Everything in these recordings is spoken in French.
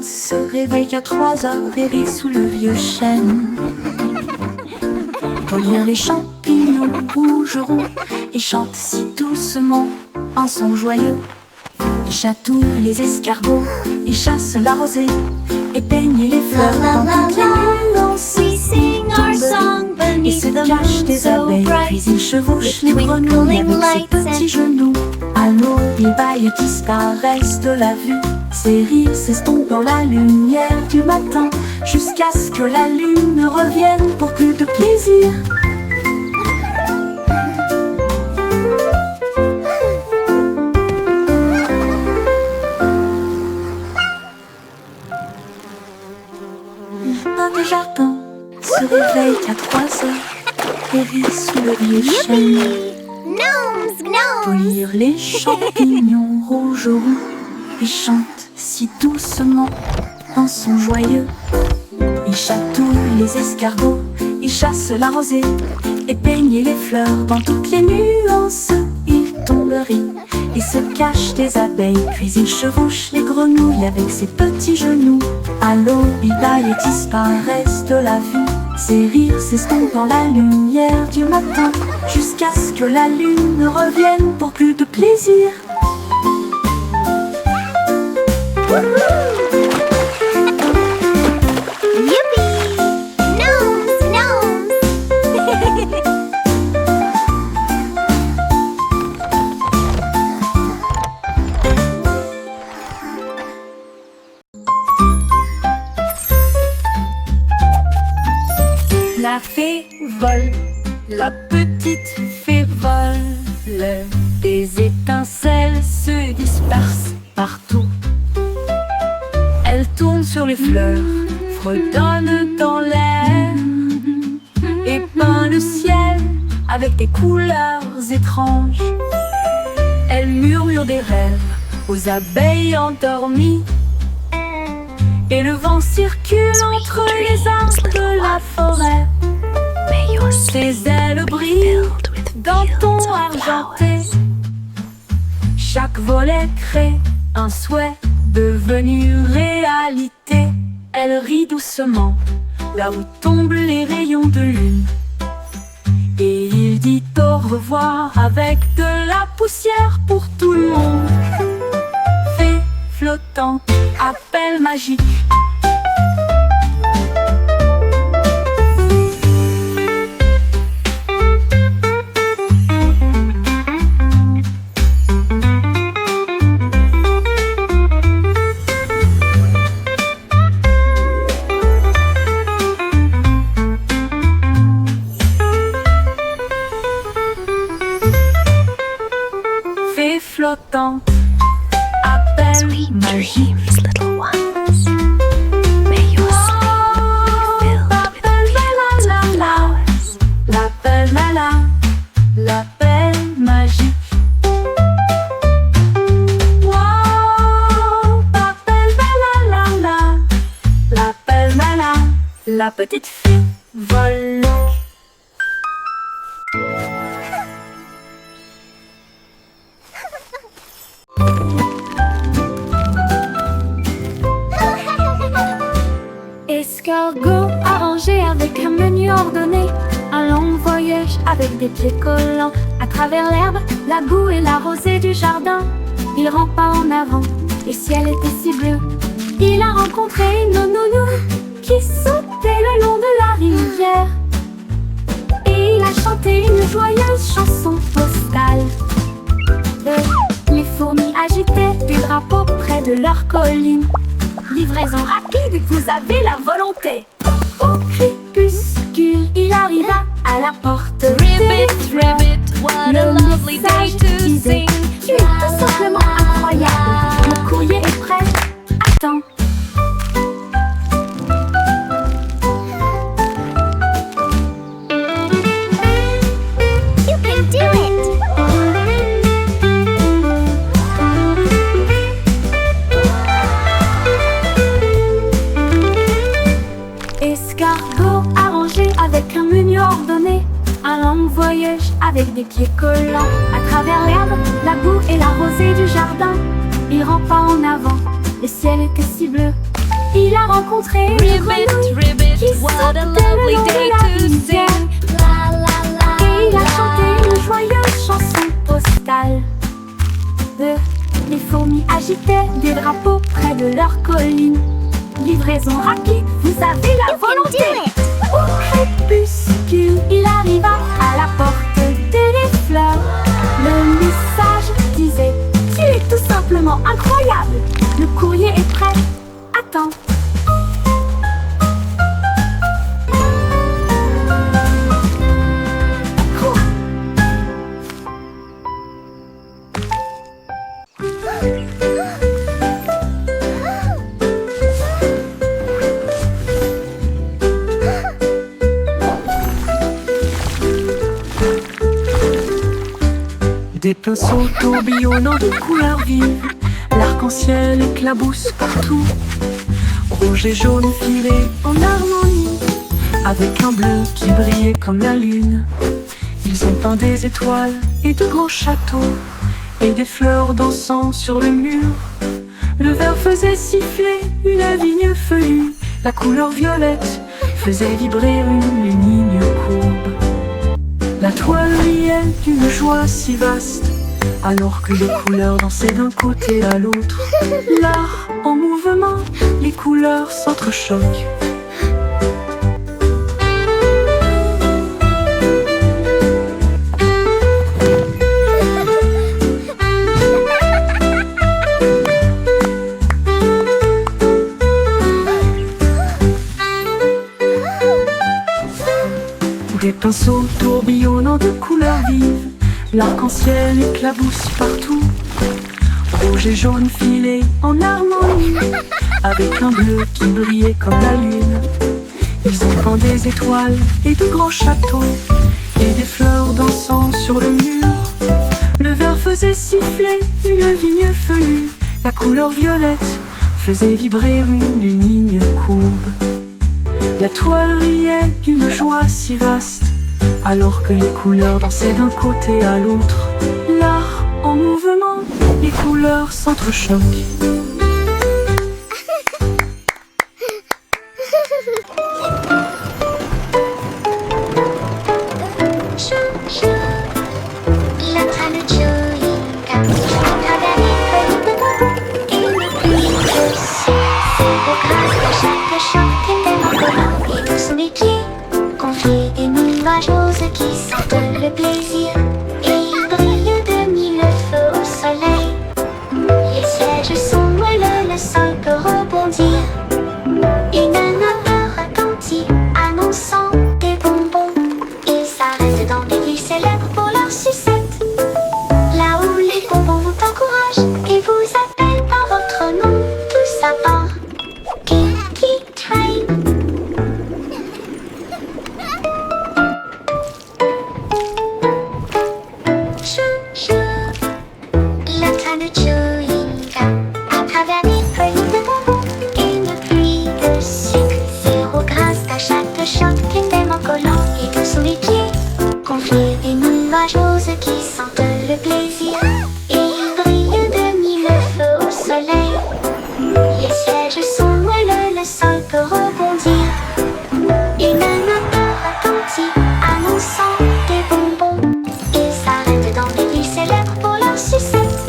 se réveille à 3 heures et rit sous le vieux chêne. Regarde les champignons rougeront et chante si doucement un son joyeux. Il chatouille les escargots, il chasse la rosée et peigne les fleurs dans toutes les nuances. We sing our song Et beneath se the cache moon des so abeilles, bright. puis il chevauche les With grenouilles twinkling avec ses lights petits and- genoux. À l'eau, ils baillent et disparaissent de la vue. Ses rires s'estompent dans la lumière du matin, jusqu'à ce que la lune revienne pour plus de plaisir. Dans le jardin se réveille à 3 heures et rit sous le vieux chêne. Gnomes, gnomes. Cueillir les champignons rougeront et chante si doucement un son joyeux. Il chatouille les escargots, il chasse la rosée et peigne les fleurs dans toutes les nuances. Il tombe rit et se cache des abeilles, puis il chevauche les grenouilles avec ses petits genoux. À l'eau, il baille et disparaissent de la vue. Ses rires s'estompent dans la lumière du matin, jusqu'à ce que la lune revienne pour plus de plaisir. Yippee! Gnomes, gnomes. La fée vole, la petite fée vole. Des étincelles se dispersent partout. Elle tourne sur les fleurs, fredonne dans l'air et peint le ciel avec des couleurs étranges. Elle murmure des rêves aux abeilles endormies. Et le vent circule entre les arbres de la forêt. Ses ailes brillent d'un ton argenté. Chaque volet crée un souhait devenu réalité. Elle rit doucement là où tombent les rayons de lune. Et il dit au revoir avec de la poussière pour tout le monde. Fée flottante, appel magique. Fée flottante, appel magique. Little ones. May your sleep be filled with fields of flowers. L'appel malin, l'appel magique. Wow, l'appel malin, l'appel malin, la petite fille vole. Escargot arrangé avec un menu ordonné, un long voyage avec des pieds collants. À travers l'herbe, la boue et la rosée du jardin, il rampe pas en avant, le ciel était si bleu. Il a rencontré une nounou qui sautait le long de la rivière. Et il a chanté une joyeuse chanson postale. Les fourmis agitaient des drapeaux près de leur colline. Livraison rapide, vous avez la volonté. Au crépuscule, il arriva à la porte. Ribbit, ribbit, what a lovely day to sing. Tu es tout simplement incroyable. Le courrier est prêt. Attends. You can do it. Escargot arrangé avec un menu ordonné, un long voyage avec des pieds collants. À travers l'herbe, la boue et la rosée du jardin, il rampa en avant, le ciel était si bleu. il a rencontré une Ribbit, grenouille ribbit, qui what a sortait lovely le long de day la to rivière. sing. Et il a chanté une joyeuse chanson postale. Les fourmis agitaient des drapeaux près de leur colline. Livraison rapide, vous avez la volonté. Au crépuscule, il arriva à la porte des fleurs. Le message disait: tu es tout simplement incroyable. Le courrier est prêt, attends. Des pinceaux tourbillonnant de couleurs vives, l'arc-en-ciel éclabousse partout. Rouge et jaune filés en harmonie, avec un bleu qui brillait comme la lune. Ils ont peint des étoiles et de grands châteaux, et des fleurs dansant sur le mur. Le vert faisait siffler une vigne feuillue, la couleur violette faisait vibrer une ligne courbe. La toile riait d'une joie si vaste, alors que les couleurs dansaient d'un côté à l'autre. L'art en mouvement, les couleurs s'entrechoquent. Des pinceaux tourbillonnant de couleurs vives, l'arc-en-ciel éclabousse partout. Rouge et jaune filés en harmonie, avec un bleu qui brillait comme la lune. Ils ont peint des étoiles et de grands châteaux, et des fleurs dansant sur le mur. Le vert faisait siffler une vigne feuillue, la couleur violette faisait vibrer une ligne courbe. La toile riait d'une joie si vaste, alors que les couleurs dansaient d'un côté à l'autre. L'art en mouvement, les couleurs s'entrechoquent. Qui sentent le plaisir et ils brillent de mille feux au soleil. Les sièges sont moelleux, le sol peut rebondir. Une odeur retentit annonçant des bonbons. Ils s'arrêtent dans des villes célèbres pour leur sucette. Là où les bonbons vous encouragent et vous appellent par votre nom, tout ça part Kinky Train. Qui sentent le plaisir et ils brillent de mille feux au soleil. Les sièges sont moelleux, le sol peut rebondir. Une odeur retentit annonçant des bonbons. Ils s'arrêtent dans des villes célèbres pour leur sucette.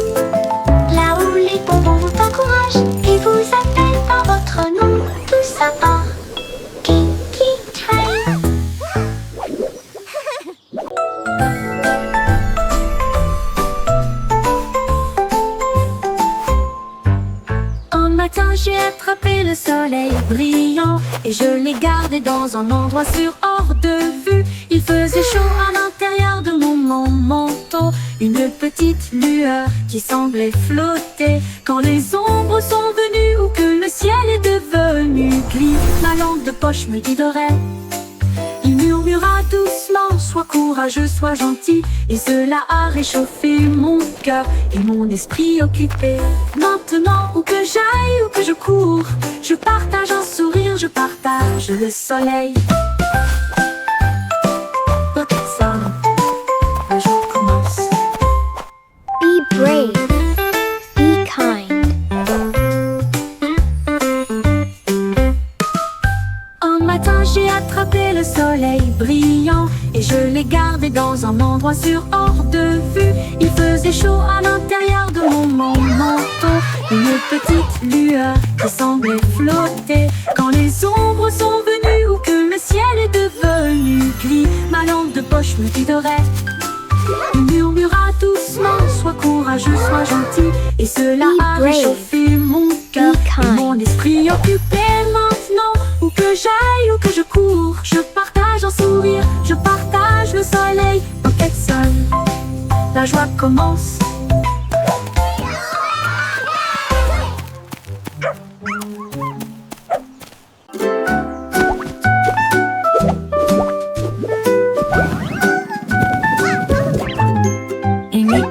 Là où les bonbons vous encouragent et vous appellent par votre nom, tout ça part Kinky Train. J'ai attrapé le soleil brillant et je l'ai gardé dans un endroit sûr hors de vue. Il faisait chaud à l'intérieur de mon manteau, une petite lueur qui semblait flotter. Quand les ombres sont venues ou que le ciel est devenu gris, ma lampe de poche me guiderait. Il murmura doucement: sois courageux, sois gentil. Et cela a réchauffé mon cœur et mon esprit occupé. Maintenant, où que j'aille, où que je cours, je partage un sourire, je partage le soleil. Look at sun, le jour commence. Be brave. Be kind. matin, j'ai attrapé le soleil brillant et je l'ai gardé dans un endroit sûr hors de vue. Il faisait chaud à l'intérieur de mon manteau, une petite lueur qui semblait flotter. Quand les ombres sont venues ou que le ciel est devenu gris, ma lampe de poche me guiderait. Il murmura doucement, sois courageux, sois gentil. Et cela a réchauffé mon cœur et mon esprit occupé. Maintenant, où que j'aille, où que je cours, je partage un sourire, je partage le soleil. En quête seule, la joie commence.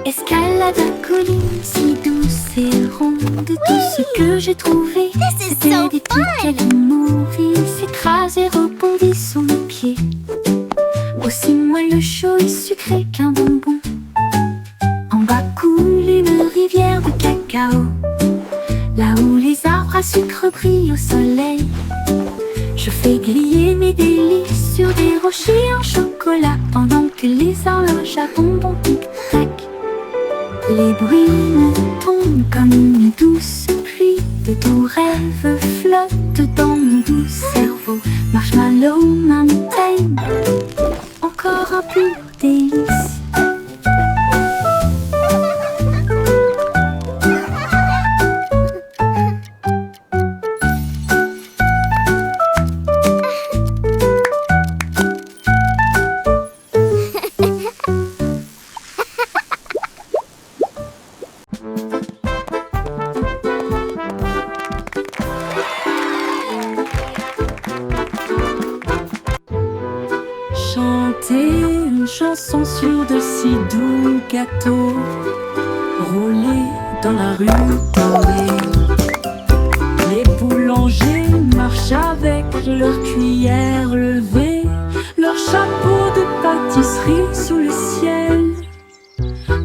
Escalade la colline si douce et ronde. Tout ce que j'ai trouvé, c'était des petites nourries, s'écrasaient, rebondit sous mes pieds. Aussi moelleux, chaud et sucré qu'un bonbon. En bas coule une rivière de cacao, là où les arbres à sucre brillent au soleil. Je fais griller mes délices sur des rochers en chocolat, pendant que les horloges à bonbons tic-tac. Les bruits me tombent comme une douce pluie, de doux rêves flottent dans mon doux cerveau. Marshmallow Mountain, encore un peu délice. Chanter une chanson sur de si doux gâteaux, rouler dans la rue dorée. Les boulangers marchent avec leurs cuillères levées, leur chapeau de pâtisserie sous le ciel.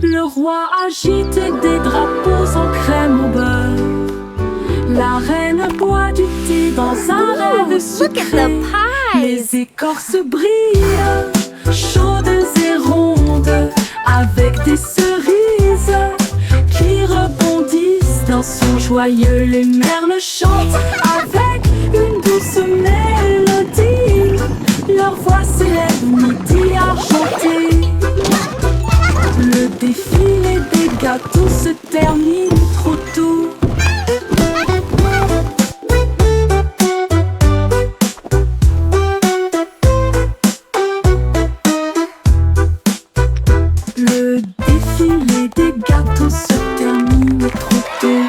Le roi agite des drapeaux en crème au beurre, la reine boit du thé dans un rêve sucré. Les écorces brillent, chaudes et rondes, avec des cerises qui rebondissent dans son joyeux. Les merles chantent avec une douce mélodie, leur voix s'élève midi argenté. Le défilé des gâteaux se termine trop tôt. Le défilé des gâteaux se termine trop tôt.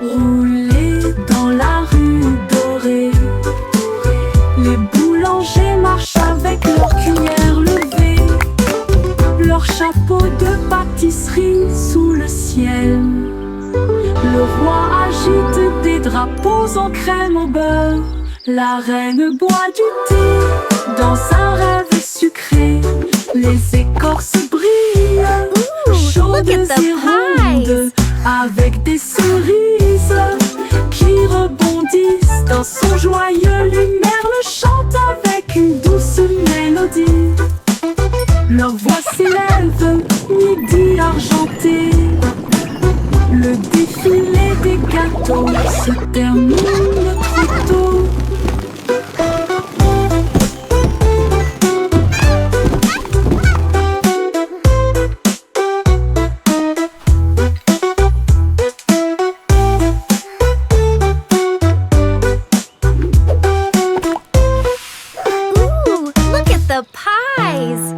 Rouler dans la rue dorée, les boulangers marchent avec leurs cuillères levées, leur chapeau de pâtisserie sous le ciel. Le roi agite des drapeaux en crème au beurre, la reine boit du thé dans un rêve sucré. Les écorces brillent, chaudes et rondes, avec des cerises qui rebondissent dans son joyeux. Les merles chantent avec une douce mélodie, leur voix s'élève midi argenté. Le défilé des gâteaux se termine trop tôt. The pies!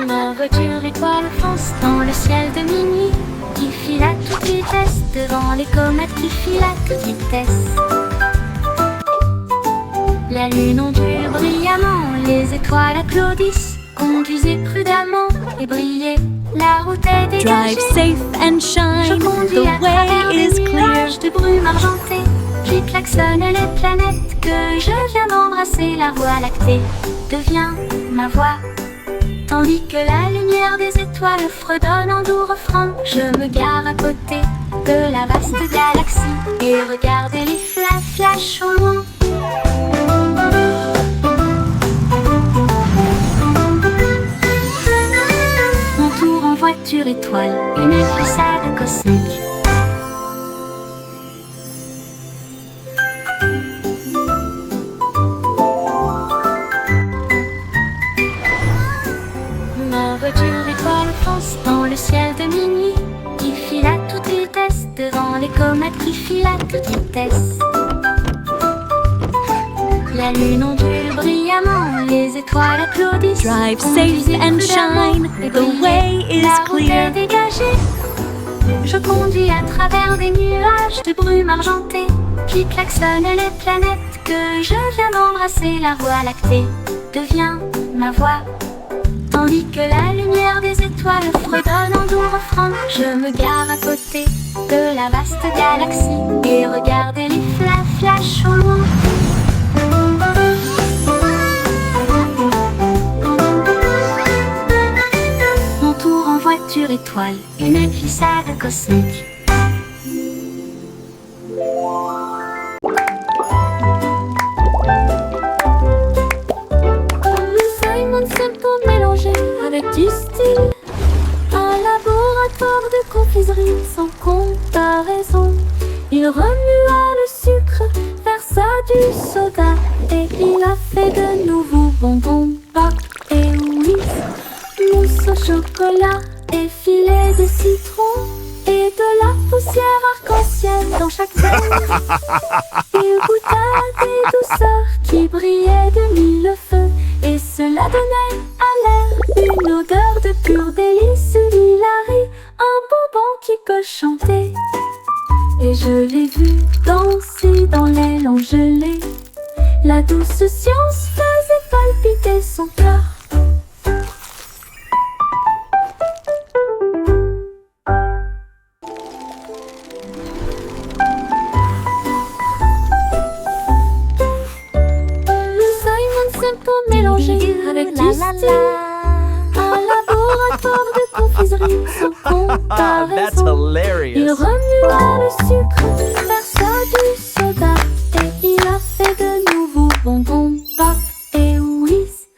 Ma voiture étoile fonce dans le ciel de minuit, qui file à toute vitesse devant les comètes qui filent à toute vitesse. La lune ondule brillamment, les étoiles applaudissent. Conduisez prudemment et brillez, la route est dégagée. Drive safe and Je shine, conduis the à travers way des is clear. nuages de brume argentée. Qui klaxonne les planètes que je viens d'embrasser. La voie lactée devient ma voix, tandis que la lumière des étoiles fredonne en doux refrain. Je me gare à côté de la vaste galaxie et regarde les flashs au loin. Mon tour en voiture étoile, une glissade cosmique. Ma voiture étoile fonce dans le ciel de minuit. Il file à toute vitesse devant les comètes qui filent à toute vitesse. La lune ondule brillamment, les étoiles applaudissent. Drive Conduisez safe and prudemment, shine, et the brillez, way is la route clear. est dégagée. Je conduis à travers des nuages de brume argentée qui klaxonnent les planètes que je viens d'embrasser. La voie lactée devient ma voix, tandis que la lumière des étoiles fredonne en doux refrain. Je me gare à côté de la vaste galaxie et regarde les flashs au loin. Mon tour en voiture étoile, une glissade cosmique. Le Simon Simpson mélangé avec du style, un laboratoire de confiserie sans comparaison. Il remua le sucre, versa du soda et il a fait de nouveaux bonbons, pop et whiz, mousse au chocolat et filet de citron et de la poussière arc-en-ciel dans chaque veine. Il goûta des douceurs qui brillaient de mille feux et cela donnait à l'air une odeur de pur délice. Il arrive un bonbon qui peut chanter et je l'ai vu danser dans l'aile en gelée. La douce science faisait palpiter son cœur. Le Simon Simpson mélangé avec du style, un laboratoire de confiserie sans comparaison. That's Il hilarious. remua le sucre, versa du soda et il a fait de nouveaux bonbons, pop et whiz,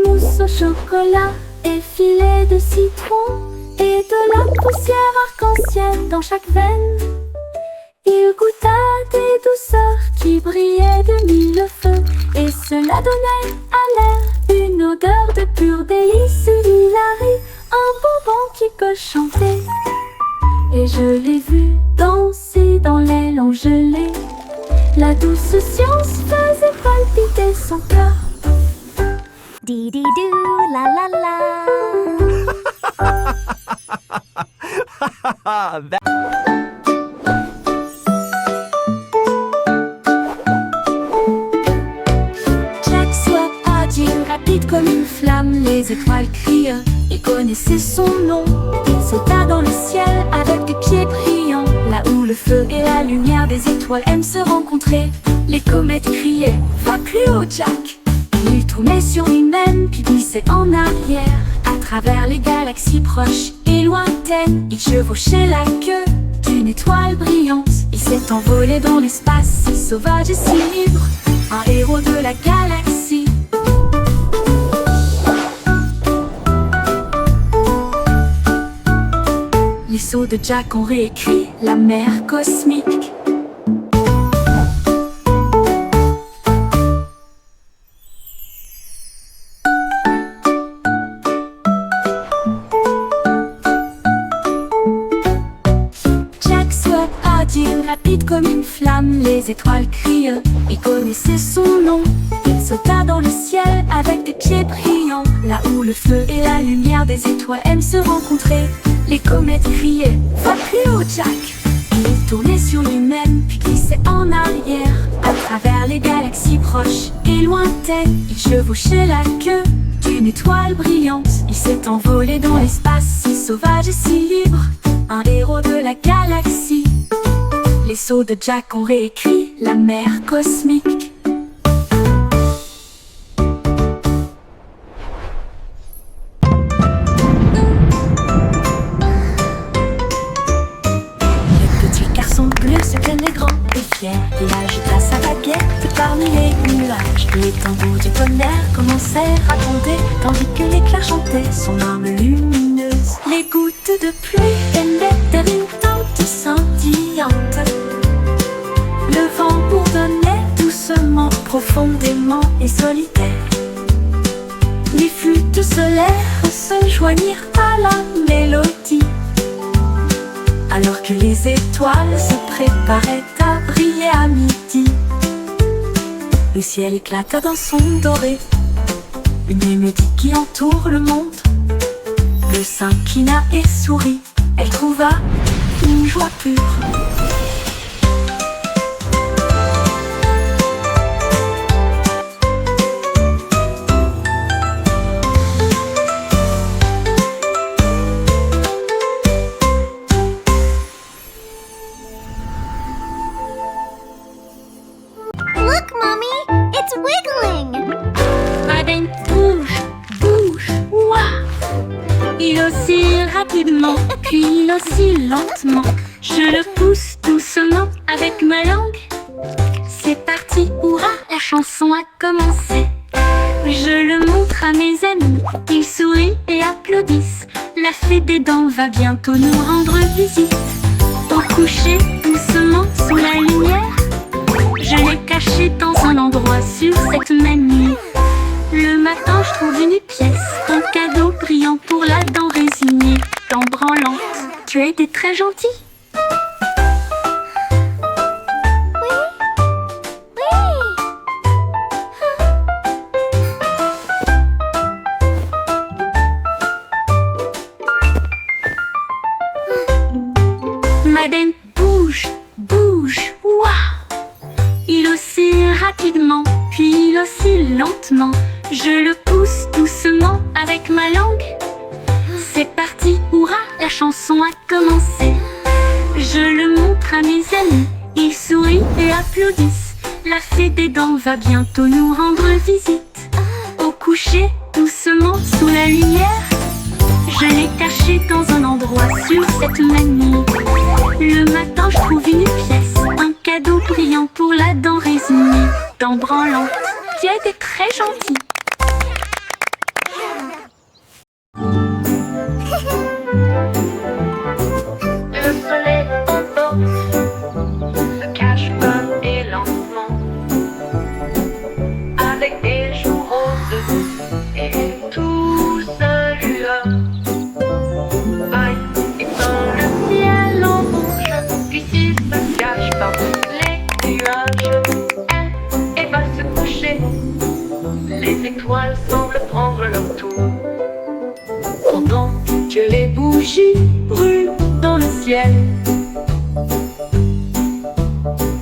mousse au chocolat et filet de citron et de la poussière arc-en-ciel dans chaque veine. Il goûta des douceurs qui brillaient de mille feux et cela donnait à l'air une odeur de pur délice. Il arrive un bonbon qui peut chanter et je l'ai vu danser dans l'aile en gelée. La douce science faisait palpiter son cœur. Dee dee doo, la la la. That- Jack soit agile, rapide comme une flamme, les étoiles crient, il connaissait son nom. Il sauta dans le ciel avec des pieds brillants, là où le feu et la lumière des étoiles aiment se rencontrer. Les comètes criaient, va plus haut Jack. Il tournait sur lui-même puis glissait en arrière, à travers les galaxies proches et lointaines. Il chevauchait la queue d'une étoile brillante. Il s'est envolé dans l'espace, si sauvage et si libre, un héros de la galaxie. Les sauts de Jack ont réécrit la mer cosmique. Jack soit agile, rapide comme une flamme, les étoiles crient, il connaissait son nom. Il sauta dans le ciel avec des pieds brillants, là où le feu et la lumière des étoiles aiment se rencontrer. Les comètes criaient, va plus haut Jack. Il tournait sur lui-même puis glissait en arrière, à travers les galaxies proches et lointaines. Il chevauchait la queue d'une étoile brillante. Il s'est envolé dans l'espace, si sauvage et si libre, un héros de la galaxie. Les pinceau de Jack, on réécrit la mer cosmique. Le petit garçon bleu se tenait grand et fier. Il agita sa baguette parmi les nuages. Les tambours du tonnerre commencèrent à tomber, tandis que l'éclair chantait son âme lumineuse. Les gouttes de pluie émettaient une teinte scintillante. Le vent bourdonnait doucement, profondément et solitaire. Les flûtes solaires se joignirent à la mélodie, alors que les étoiles se préparaient à briller à midi. Le ciel éclata d'un son doré, une mélodie qui entoure le monde. Le s'inclina et sourit, elle trouva une joie pure. Look, Mommy! It's wiggling! Madeleine bouge, bouge, ouah! Il oscille rapidement, puis il oscille lentement. Je le pousse doucement avec ma langue. C'est parti, hurrah, la chanson a commencé. Je le montre à mes amis, ils sourient et applaudissent. La fée des dents va bientôt nous rendre visite. Au coucher, doucement, sous la lumière, je l'ai caché dans un endroit sur cette même nuit. Le matin, je trouve une pièce, un cadeau brillant pour la dent résignée, dent branlante. Tu as été très gentil. Madeleine bouge, bouge, ouah! Il oscille rapidement, puis il oscille lentement. Je le pousse doucement avec ma langue. C'est parti, hurrah, la chanson a commencé. Je le montre à mes amis, ils sourient et applaudissent. La fée des dents va bientôt nous rendre visite. Au coucher, doucement, sous la lumière, je l'ai caché dans un endroit sur cette même nuit. Le matin, je trouve une pièce, un cadeau brillant pour la dent résignée, dent branlante. Tu as été très gentil. Le soleil emporte, se cache pas et lentement, avec des jours roses et tout sa lueur. Vaille éteint le ciel en rouge, puis s'il se cache parmi les nuages, elle va se coucher. Les étoiles semblent prendre leur tour, pendant que les bougies brûlent dans le ciel.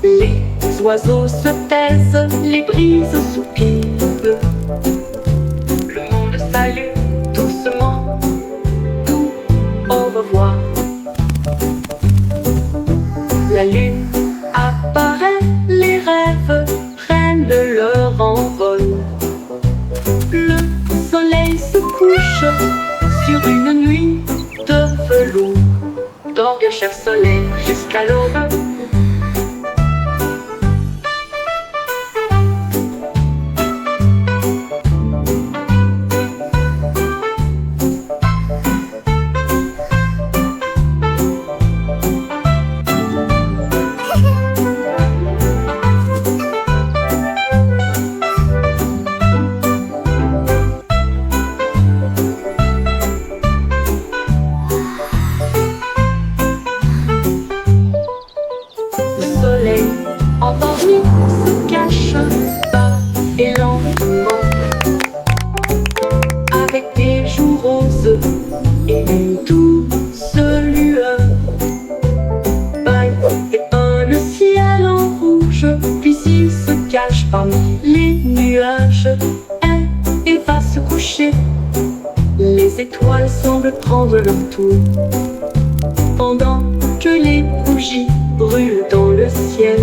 Les oiseaux se taisent, les brises soupirent. Le monde salue doucement, tout au revoir. La lune apparaît, les rêves prennent leur envol. Le soleil se couche sur une nuit de velours. Dors bien, cher soleil, jusqu'à l'aube. Endormi se cache bas et lentement, avec des joues roses et une douce lueur. Baille éteint le ciel en rouge, puis il se cache parmi les nuages. Elle va se coucher, les étoiles semblent prendre leur tour, pendant que les bougies brûlent dans le le ciel.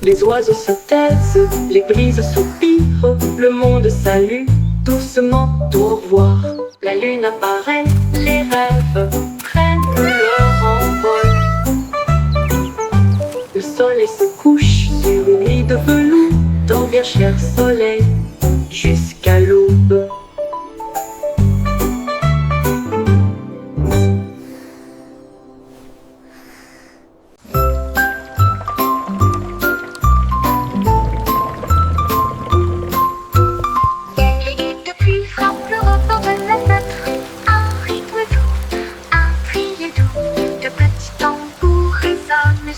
Les oiseaux se taisent, les brises soupirent, le monde salue doucement au revoir. La lune apparaît, les rêves prennent leur envol. Le soleil se couche sur une lit de velours, dors bien cher soleil jusqu'à l'aube.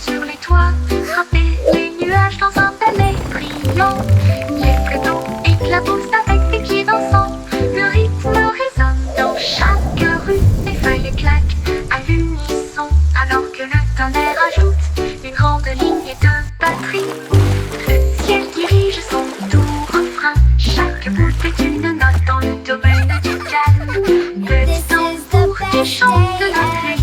Sur les toits, frapper les nuages dans un balai brillant. Les flûtes éclaboussent avec des pieds dansants. Le rythme résonne dans chaque rue. Les feuilles éclatent à l'unisson, alors que le tonnerre ajoute une grande ligne de batterie. Le ciel dirige son doux refrain. Chaque bout est une note dans le domaine du calme. Petit tambour qui chante la pluie.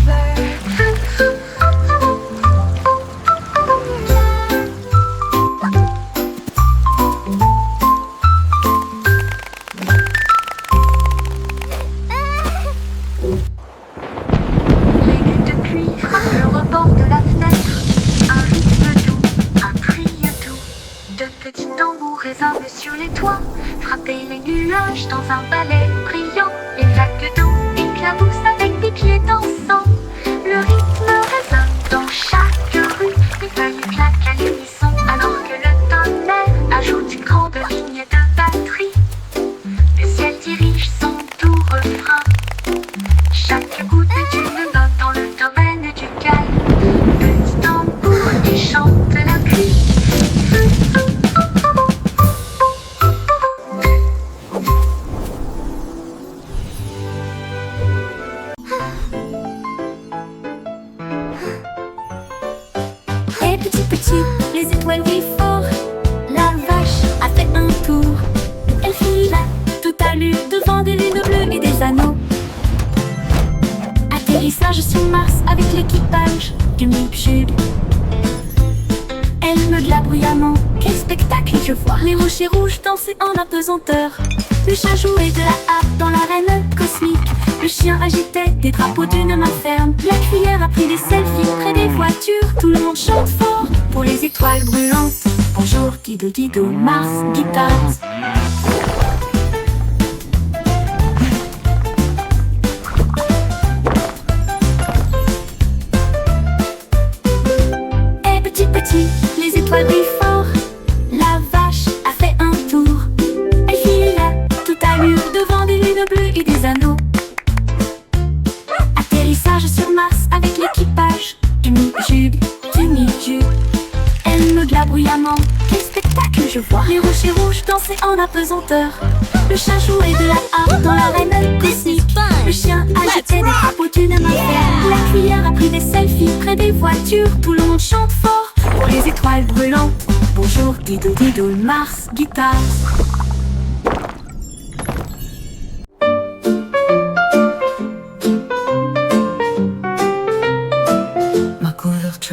Sur les toits, frapper les nuages dans un balai brillant. Les vagues d'eau éclaboussent avec des pieds dansants. Le rythme résonne dans chaque rue. Les feuilles claquent à l'unisson, alors que le tonnerre ajoute une grande ligne de batterie. Le ciel dirige son doux refrain. Chaque goutte est une note dans le domaine du calme. Petit tambour qui chante la pluie. Les étoiles brillent fort. La vache a fait un tour. Elle file à toute allure devant des lunes bleues et des anneaux. Atterrissage sur Mars avec l'équipage du Mipchub. Elle meugla bruyamment. Quel spectacle je vois! Les rochers rouges dansaient en apesanteur. Le chat jouait de la harpe dans l'arène cosmique. Le chien agitait des drapeaux d'une main ferme. La cuillère a pris des selfies près des voitures. Tout le monde chante fort pour les étoiles brûlantes. Bonjour Dido Dido, Mars Guitars. Et petit petit, les étoiles brillent fort. La vache a fait un tour. Elle file à toute allure devant des lunes bleues et des anneaux. Atterrissage sur Mars avec l'équipage du Mipchub, du Mipchub. Elle meugla bruyamment. Quel spectacle je vois! Les rochers rouges dansaient en apesanteur. Le chat jouait de la harpe dans l'arène cosmique. Le chien agitait des drapeaux d'une main ferme. La cuillère a pris des selfies près des voitures. Tout le monde chante fort pour les étoiles brûlantes. Bonjour Dido Dido, Mars Guitars.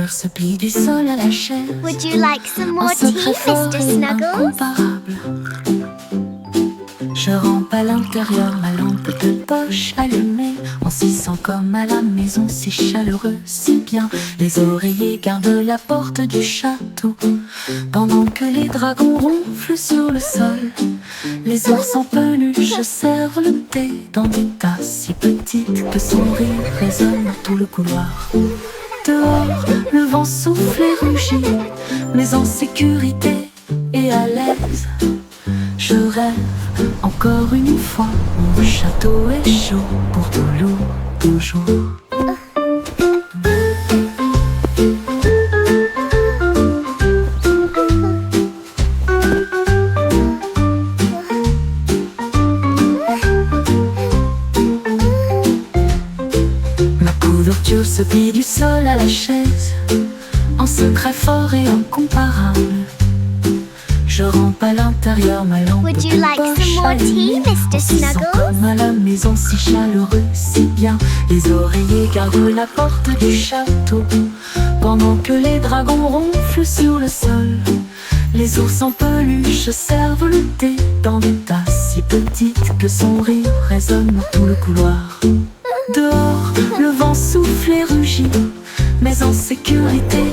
Se plie du sol à la chaise. Would you like some more Un tea, secret fort Mr. et Snuggles? incomparable. Je rampe à l'intérieur, ma lampe de poche allumée. On s'y sent comme à la maison, si chaleureux, si bien. Les oreillers gardent la porte du château, pendant que les dragons ronflent sur le sol. Les ours en peluche servent le thé dans des tasses si petites que son rire résonne dans tout le couloir. Dehors, le vent souffle et rugit, mais en sécurité et à l'aise. Je rêve encore une fois, mon château est chaud pour toujours. Se plie du sol à la chaise, en secret fort et incomparable. Je rampe à l'intérieur, ma lampe Would you de like poche some more allumée. tea, Mr. On s'y sent Snuggles? comme à la maison, si chaleureux, si bien. Les oreillers gardent la porte du château, pendant que les dragons ronflent sur le sol. Les ours en peluche servent le thé dans des tasses si petites que son rire résonne dans tout le couloir. Dehors, le vent souffle et rugit, mais en sécurité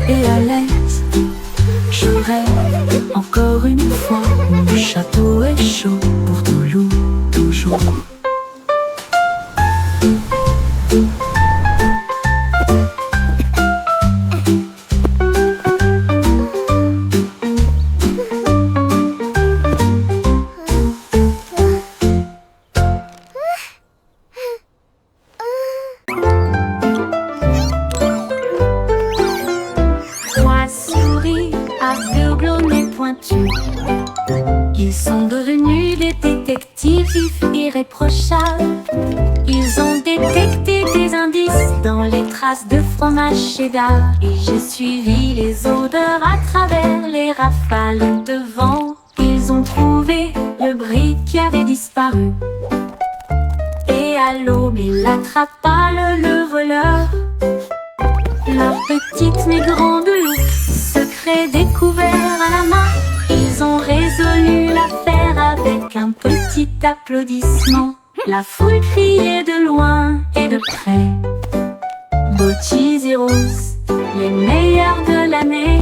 et à l'aise. Je rêve encore une fois, mon château est chaud pour toujours, toujours. Trois souris aveugles au nez pointu. Ils sont devenus des détectives vifs irréprochables. Ils ont détecté des indices dans les traces de fromage cheddar. Et j'ai suivi les odeurs à travers les rafales de vent. Ils ont trouvé le brick qui avait disparu. Et à l'aube, il attrapa le voleur. Leur petite mais grande loupe, secret découvert à la main. Ils ont résolu l'affaire avec un petit applaudissement. La foule criait de loin et de près. Beau Cheese et Rose, les meilleurs de l'année.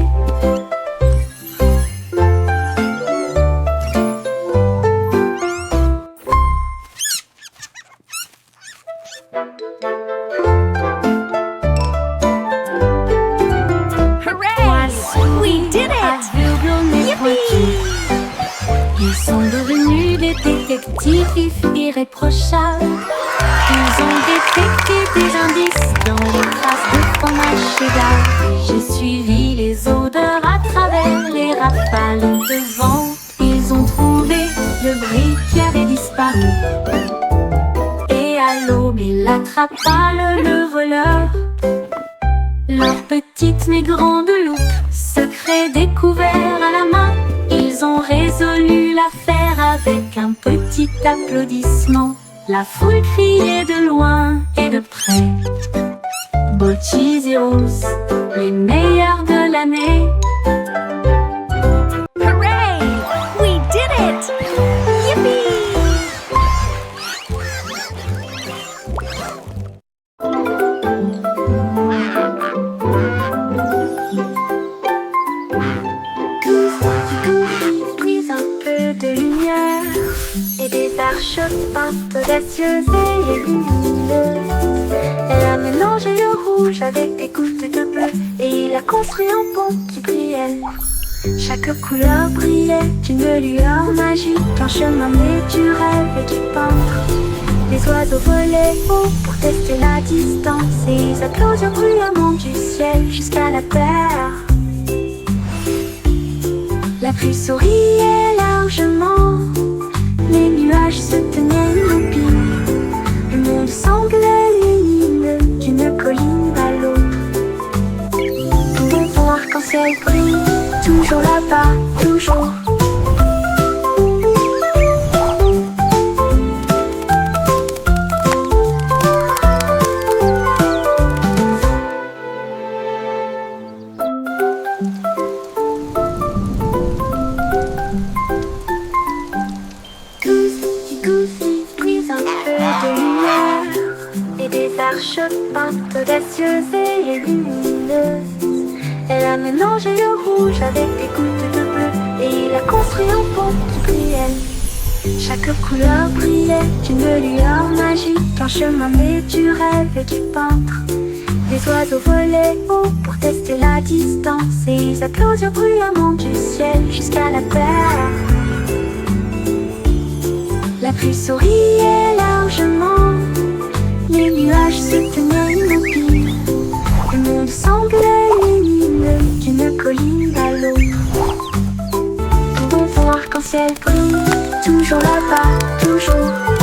We did it! Aveugles au nez pointu. Ils sont devenus des détectives vifs irréprochables. Ils ont détecté des indices dans les traces de fromage cheddar. Et j'ai suivi les odeurs à travers les rafales de vent. Ils ont trouvé le brick qui avait disparu. Et à l'aube, il attrapa le voleur. Leur petite mais grande loupe, secret découvert à la main. Ils ont résolu l'affaire avec un petit applaudissement. La foule criait de loin et de près. Beau Cheese et Rose, les meilleurs de l'année. Hooray! We did it! Yippee! Brise un peu de lumière et des arches peintes audacieuses et lumineuses. Elle a mélangé le rouge avec des gouttes de bleu et il a construit un pont qui brillait. Chaque couleur brillait d'une lueur magique, un chemin né du rêve et du peintre. Les oiseaux volaient haut pour tester la distance et ils applaudirent bruyamment du ciel jusqu'à la terre. La pluie souriait largement, les nuages se tenaient immobiles. Le monde semblait lumineux d'une colline à l'autre. Tout ton arc-en-ciel brille, toujours là-bas, toujours. Arches peintes audacieuses et lumineuses. Elle a mélangé le rouge avec des gouttes de bleu et il a construit un pont qui brillait. Chaque couleur brillait d'une lueur magique, un chemin né du rêve et du peintre. Les oiseaux volaient haut pour tester la distance et ils applaudirent bruyamment du ciel jusqu'à la terre. La pluie souriait largement, les nuages se tenaient immobiles. Le monde semblait lumineux d'une colline à l'autre. Tout ton arc-en-ciel brille, toujours là-bas, toujours.